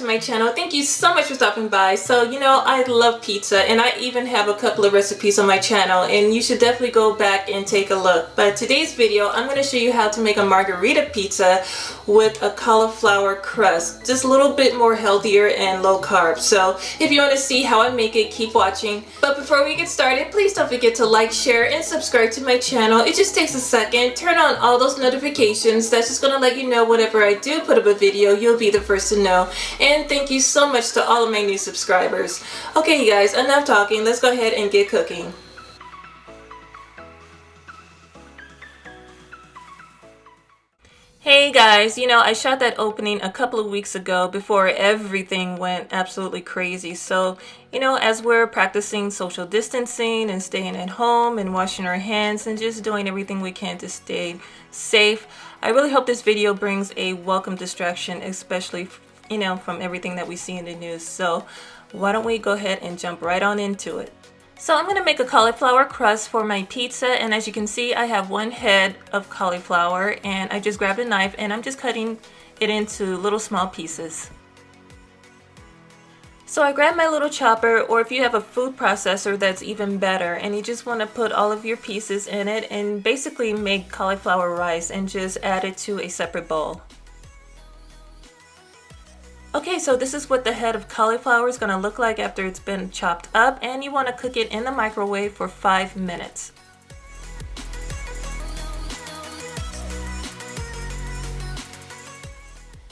my channel. Thank you so much for stopping by. So, you know, I love pizza and I even have a couple of recipes on my channel and you should definitely go back and take a look. But today's video, I'm going to show you how to make a margherita pizza with a cauliflower crust. Just a little bit more healthier and low carb. So if you want to see how I make it, keep watching. But before we get started, please don't forget to like, share, and subscribe to my channel. It just takes a second. Turn on all those notifications. That's just going to let you know whenever I do put up a video, you'll be the first to know. And thank you so much to all of my new subscribers. Okay, you guys, enough talking. Let's go ahead and get cooking. Hey guys, you know, I shot that opening a couple of weeks ago before everything went absolutely crazy. So, you know, as we're practicing social distancing and staying at home and washing our hands and just doing everything we can to stay safe, I really hope this video brings a welcome distraction, especially, you know, from everything that we see in the news. So why don't we go ahead and jump right on into it. So I'm going to make a cauliflower crust for my pizza, and as you can see I have one head of cauliflower and I just grabbed a knife and I'm just cutting it into little small pieces. So I grabbed my little chopper, or if you have a food processor that's even better, and you just want to put all of your pieces in it and basically make cauliflower rice and just add it to a separate bowl. Okay, so this is what the head of cauliflower is going to look like after it's been chopped up, and you want to cook it in the microwave for 5 minutes.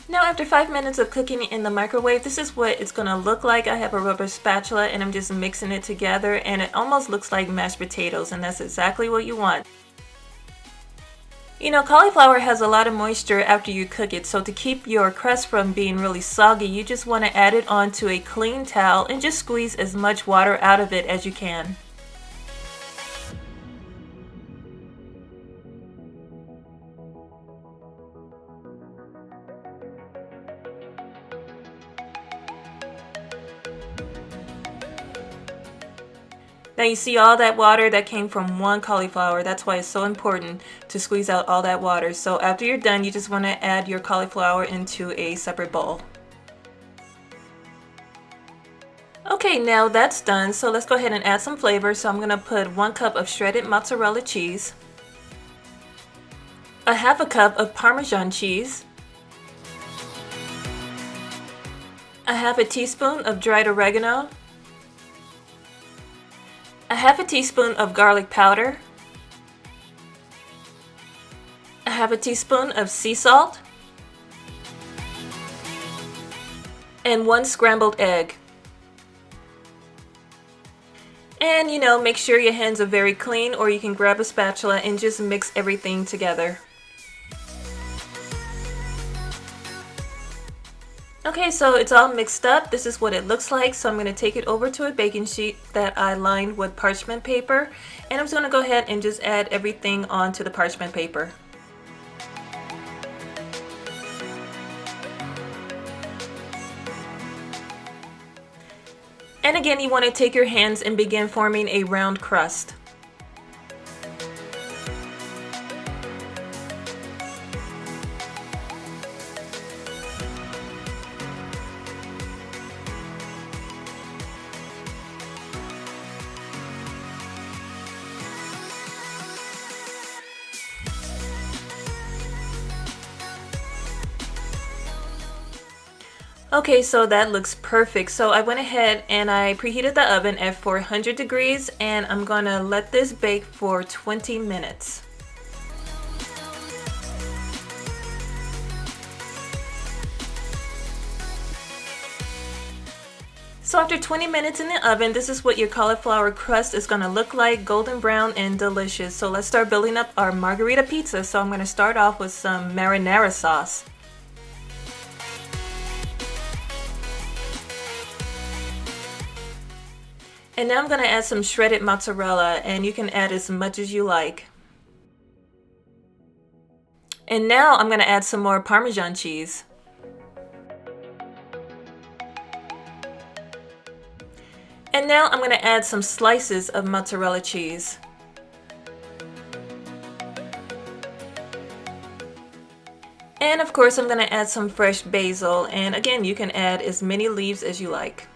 Now after 5 minutes of cooking it in the microwave, this is what it's going to look like. I have a rubber spatula and I'm just mixing it together and it almost looks like mashed potatoes, and that's exactly what you want. You know, cauliflower has a lot of moisture after you cook it, so to keep your crust from being really soggy, you just want to add it onto a clean towel and just squeeze as much water out of it as you can. Now you see all that water that came from one cauliflower. That's why it's so important to squeeze out all that water. So after you're done, you just want to add your cauliflower into a separate bowl. Okay, now that's done. So let's go ahead and add some flavor. So I'm going to put 1 cup of shredded mozzarella cheese, a half a cup of parmesan cheese, a half a teaspoon of dried oregano, a half a teaspoon of garlic powder, a half a teaspoon of sea salt, and 1 scrambled egg. And you know, make sure your hands are very clean, or you can grab a spatula and just mix everything together. Okay, so it's all mixed up. This is what it looks like. So I'm going to take it over to a baking sheet that I lined with parchment paper, and I'm just going to go ahead and just add everything onto the parchment paper. And again, you want to take your hands and begin forming a round crust. Okay, so that looks perfect. So I went ahead and I preheated the oven at 400 degrees and I'm gonna let this bake for 20 minutes. So after 20 minutes in the oven, this is what your cauliflower crust is gonna look like, golden brown and delicious. So let's start building up our margherita pizza. So I'm gonna start off with some marinara sauce. And now I'm going to add some shredded mozzarella, and you can add as much as you like. And now I'm going to add some more parmesan cheese. And now I'm going to add some slices of mozzarella cheese. And of course I'm going to add some fresh basil, and again you can add as many leaves as you like.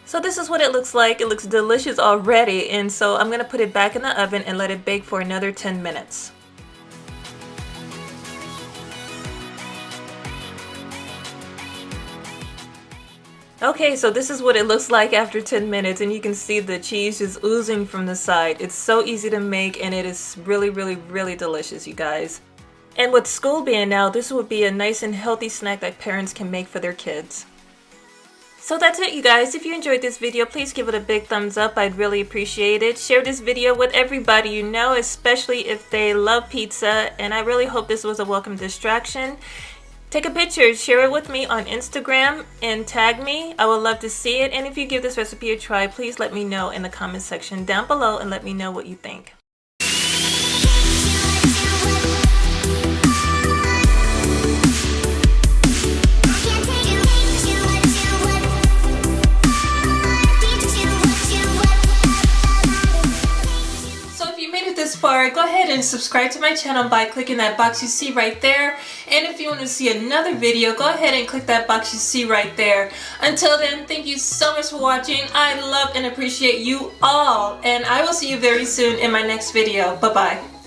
So this is what it looks like. It looks delicious already, and so I'm going to put it back in the oven and let it bake for another 10 minutes. Okay, so this is what it looks like after 10 minutes, and you can see the cheese just oozing from the side. It's so easy to make, and it is really, really, really delicious, you guys. And with school being out, this would be a nice and healthy snack that parents can make for their kids. So that's it, you guys. If you enjoyed this video, please give it a big thumbs up. I'd really appreciate it. Share this video with everybody you know, especially if they love pizza, and I really hope this was a welcome distraction. Take a picture, share it with me on Instagram, and tag me. I would love to see it. And if you give this recipe a try, please let me know in the comment section down below and let me know what you think. Go ahead and subscribe to my channel by clicking that box you see right there, and if you want to see another video, go ahead and click that box you see right there. Until then, thank you so much for watching. I love and appreciate you all, and I will see you very soon in my next video. Bye bye.